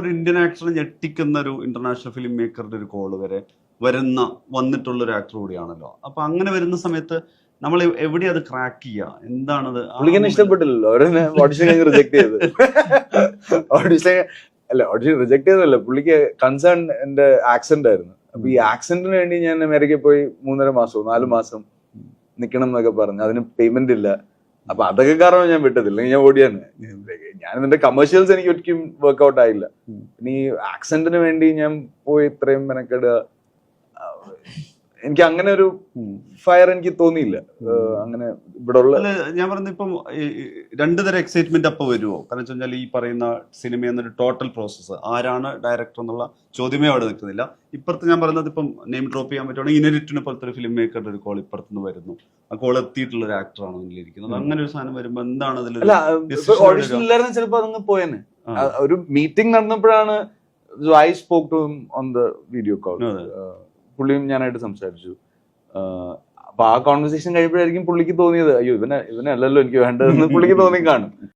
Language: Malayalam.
ഒരു ഇന്ത്യൻ ആക്ടറെ ഞെട്ടിക്കുന്ന ഒരു ഇന്റർനാഷണൽ ഫിലിം മേക്കറുടെ ഒരു കോള് വരെ വന്നിട്ടുള്ള ഒരു ആക്ടർ കൂടിയാണല്ലോ. അപ്പൊ അങ്ങനെ വരുന്ന സമയത്ത് നമ്മൾ എവിടെ അത് ക്രാക്ക് ചെയ്യുക, എന്താണത്? പുള്ളിക്ക് ഇഷ്ടപ്പെട്ടില്ലല്ലോ, അവരെന്നെ ഓഡിഷൻ കഴിഞ്ഞ് റിജക്ട് ചെയ്ത്. ഓഡിഷൻ റിജക്ട് ചെയ്തല്ല, പുള്ളിക്ക് കൺസേൺ എന്റെ ആക്സെന്റ് ആയിരുന്നു. അപ്പൊ ഈ ആക്സെന്റിന് വേണ്ടി ഞാൻ അമേരിക്കയിൽ പോയി 3.5 മാസവും 4 മാസം നിക്കണം എന്നൊക്കെ പറഞ്ഞു. അതിന് പേയ്മെന്റ് ഇല്ല. അപ്പൊ അതൊക്കെ കാരണം ഞാൻ വിട്ടതില്ല, ഞാൻ ഓടിയാണ്. ഞാൻ ഇതിന്റെ കമേഴ്ഷ്യൽസ് എനിക്ക് ഒരിക്കലും വർക്ക്ഔട്ട് ആയില്ല. പിന്നെ ഈ ആക്സെന്റിന് വേണ്ടി ഞാൻ പോയി ഇത്രയും മെനക്കെടുക, എനിക്ക് അങ്ങനെ ഒരു ഫയർ എനിക്ക് തോന്നിയില്ല. അങ്ങനെ ഇവിടെ ഉള്ള ഞാൻ പറഞ്ഞ ഇപ്പം 2 തരം എക്സൈറ്റ്മെന്റ് അപ്പൊ വരുമോ? കാരണം വെച്ച് കഴിഞ്ഞാൽ ഈ പറയുന്ന സിനിമ എന്നൊരു ടോട്ടൽ പ്രോസസ്സ്, ആരാണ് ഡയറക്ടർ എന്നുള്ള ചോദ്യമേ അവിടെ നിൽക്കുന്നില്ല. ഇപ്പുറത്ത് ഞാൻ പറയുന്നത് ഇപ്പം നെയിം ഡ്രോപ്പ് ചെയ്യാൻ പറ്റുവാണെങ്കിൽ ഇനരിറ്റിനെ പോലത്തെ ഒരു ഫിലിം മേക്കറുടെ ഒരു കോൾ ഇപ്പുറത്തുനിന്ന് വരുന്നു, ആ കോൾ എത്തിയിട്ടുള്ള ഒരു ആക്ടറാണ് ഇരിക്കുന്നത്. അങ്ങനെ ഒരു സാധനം വരുമ്പോ എന്താണ് അതിൽ? ഓഡിഷൻ ഇല്ലായിരുന്നു, ചിലപ്പോ അതങ്ങ് പോയെന്നെ. ഒരു മീറ്റിംഗ് നടന്നപ്പോഴാണ് I spoke to him on the video call. പുള്ളിയും ഞാനായിട്ട് സംസാരിച്ചു. അപ്പൊ ആ കോൺവെർസേഷൻ കഴിയുമ്പോഴായിരിക്കും പുള്ളിക്ക് തോന്നിയത്, അയ്യോ ഇവനല്ലല്ലോ എനിക്ക് വേണ്ടതെന്ന് പുള്ളിക്ക് തോന്നി കാണും.